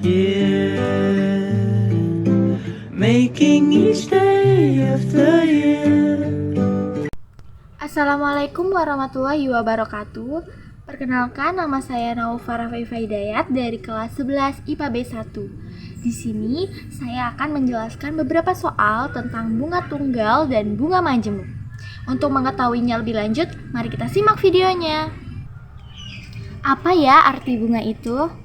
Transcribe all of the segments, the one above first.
year, making each day of the year. Assalamualaikum warahmatullahi wabarakatuh. Perkenalkan, nama saya Naufa Rafaifa Hidayat dari kelas 11 IPA B1. Di sini saya akan menjelaskan beberapa soal tentang bunga tunggal dan bunga majemuk. Untuk mengetahuinya lebih lanjut, mari kita simak videonya. Apa ya arti bunga itu?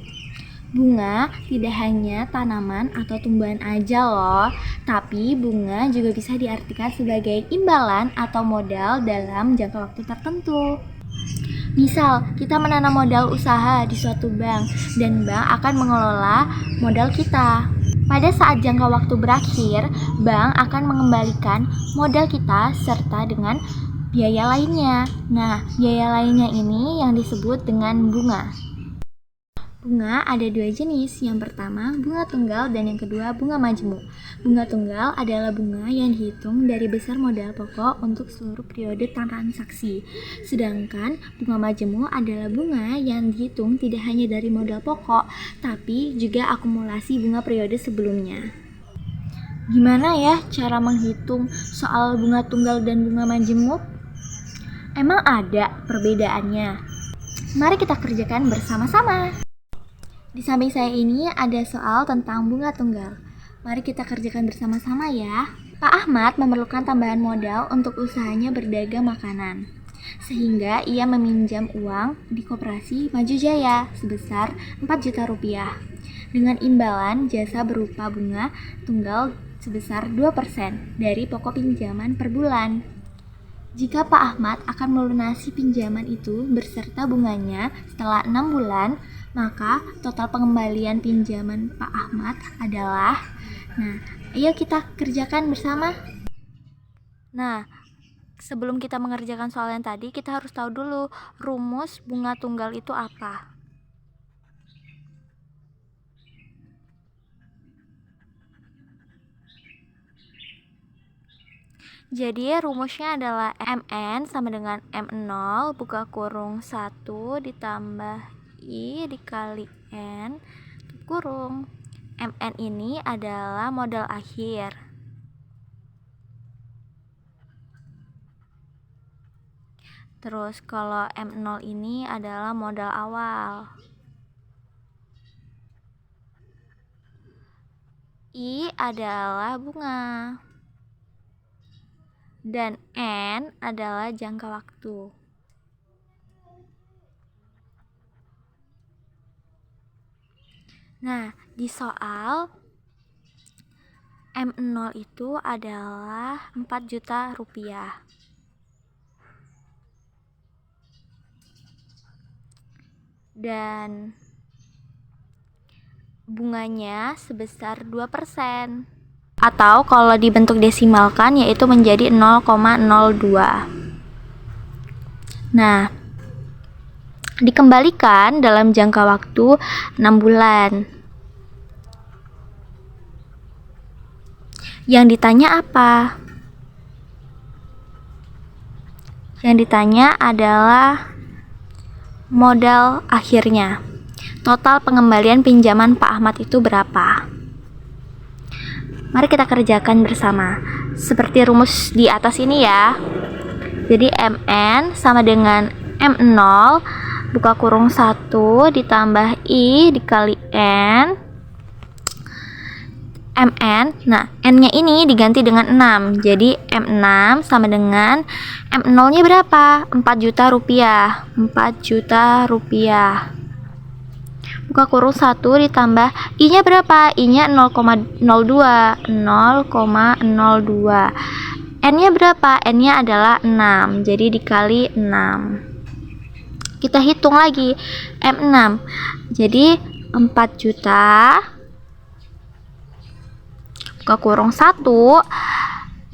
Bunga tidak hanya tanaman atau tumbuhan aja loh, tapi bunga juga bisa diartikan sebagai imbalan atau modal dalam jangka waktu tertentu. Misal, kita menanam modal usaha di suatu bank dan bank akan mengelola modal kita. Pada saat jangka waktu berakhir, bank akan mengembalikan modal kita serta dengan biaya lainnya. Nah, biaya lainnya ini yang disebut dengan bunga. Bunga ada dua jenis, yang pertama bunga tunggal dan yang kedua bunga majemuk. Bunga tunggal adalah bunga yang dihitung dari besar modal pokok untuk seluruh periode transaksi. Sedangkan bunga majemuk adalah bunga yang dihitung tidak hanya dari modal pokok, tapi juga akumulasi bunga periode sebelumnya. Gimana ya cara menghitung soal bunga tunggal dan bunga majemuk? Emang ada perbedaannya? Mari kita kerjakan bersama-sama. Di samping saya ini ada soal tentang bunga tunggal. Mari kita kerjakan bersama-sama ya. Pak Ahmad memerlukan tambahan modal untuk usahanya berdagang makanan. Sehingga ia meminjam uang di Koperasi Maju Jaya sebesar 4 juta rupiah. Dengan imbalan jasa berupa bunga tunggal sebesar 2% dari pokok pinjaman per bulan. Jika Pak Ahmad akan melunasi pinjaman itu berserta bunganya setelah 6 bulan, maka total pengembalian pinjaman Pak Ahmad adalah, ayo kita kerjakan bersama. Sebelum kita mengerjakan soal yang tadi, kita harus tahu dulu rumus bunga tunggal itu apa. Jadi rumusnya adalah MN sama dengan M0 buka kurung 1 ditambah I dikali N tutup kurung. MN ini adalah modal akhir. Terus kalau M0 ini adalah modal awal. I adalah bunga. Dan N adalah jangka waktu. Di soal M0 itu adalah 4 juta rupiah. Dan bunganya sebesar 2%. Atau kalau dibentuk desimalkan yaitu menjadi 0,02. Dikembalikan dalam jangka waktu 6 bulan. Yang ditanya apa? Yang ditanya adalah modal akhirnya. Total pengembalian pinjaman Pak Ahmad itu berapa? Mari kita kerjakan bersama. Seperti rumus di atas ini ya. Jadi MN sama dengan M0 buka kurung 1 ditambah I dikali N. MN, N-nya ini diganti dengan 6. Jadi M6 sama dengan M0-nya berapa? 4 juta rupiah. 4 juta rupiah. Buka kurung 1 ditambah I-nya berapa? I-nya 0,02. 0,02. N-nya berapa? N-nya adalah 6. Jadi dikali 6. Kita hitung lagi M6. Jadi 4 juta buka kurung 1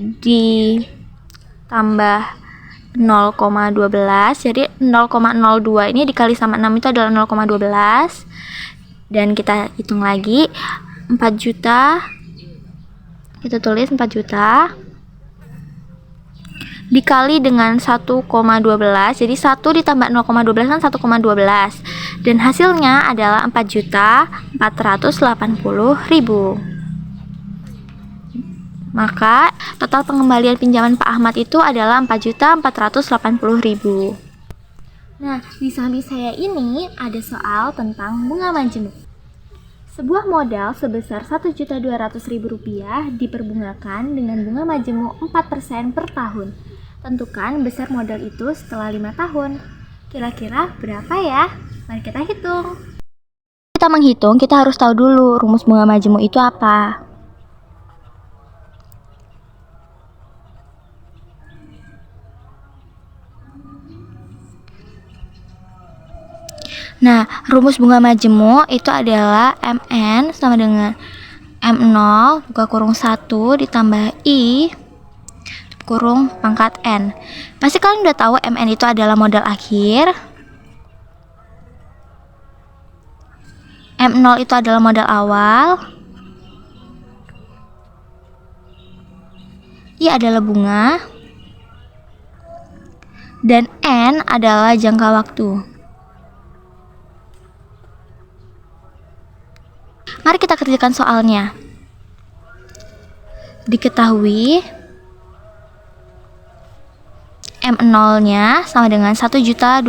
ditambah 0,12. Jadi 0,02 ini dikali sama 6 itu adalah 0,12. Dan kita hitung lagi 4 juta. Kita tulis 4 juta dikali dengan 1,12. Jadi 1 ditambah 0,12 kan 1,12. Dan hasilnya adalah 4.480.000. Maka total pengembalian pinjaman Pak Ahmad itu adalah 4.480.000. Nah, di samping saya ini ada soal tentang bunga majemuk. Sebuah modal sebesar Rp1.200.000 diperbungakan dengan bunga majemuk 4% per tahun. Tentukan besar modal itu setelah 5 tahun. Kira-kira berapa ya? Mari kita hitung. Kita menghitung, kita harus tahu dulu rumus bunga majemuk itu apa. Nah, rumus bunga majemuk itu adalah MN sama dengan M0 buka kurung 1 ditambah I kurung pangkat N. Pasti kalian udah tahu MN itu adalah modal akhir, M0 itu adalah modal awal, I adalah bunga, dan N adalah jangka waktu. Mari kita kerjakan soalnya. Diketahui M0-nya sama dengan 1.200.000.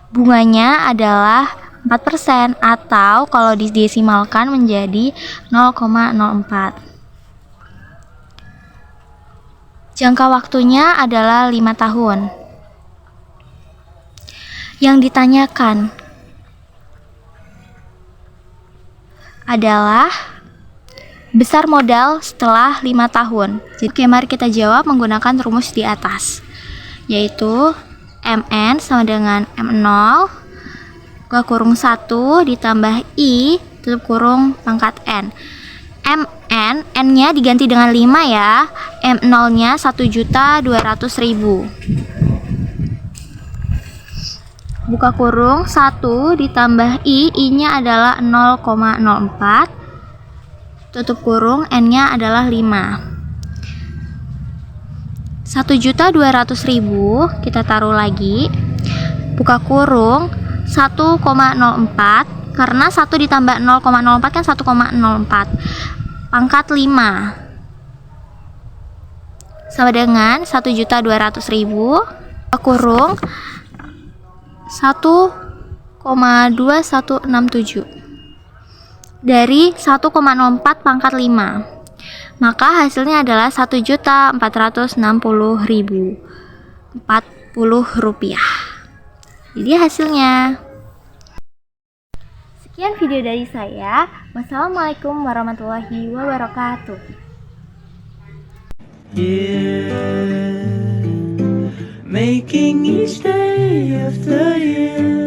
Bunganya adalah 4% atau kalau didesimalkan menjadi 0,04. Jangka waktunya adalah 5 tahun. Yang ditanyakan adalah besar modal setelah 5 tahun. Oke, mari kita jawab menggunakan rumus di atas, yaitu MN sama dengan M0 buka kurung 1 ditambah I tutup kurung pangkat N. MN, N-nya diganti dengan 5 ya. M0-nya 1.200.000. Buka kurung 1 ditambah I-nya adalah 0,04. Tutup kurung, N-nya adalah 5. 1.200.000 kita taruh lagi. Buka kurung 1,04, karena 1 ditambah 0,04 kan 1,04. Pangkat 5 sama dengan 1.200.000. Buka kurung 1,2167 dari 1,04 pangkat 5. Maka hasilnya adalah Rp1.460.040. Jadi hasilnya. Sekian video dari saya. Wassalamualaikum warahmatullahi wabarakatuh. Yeah, making each day after year.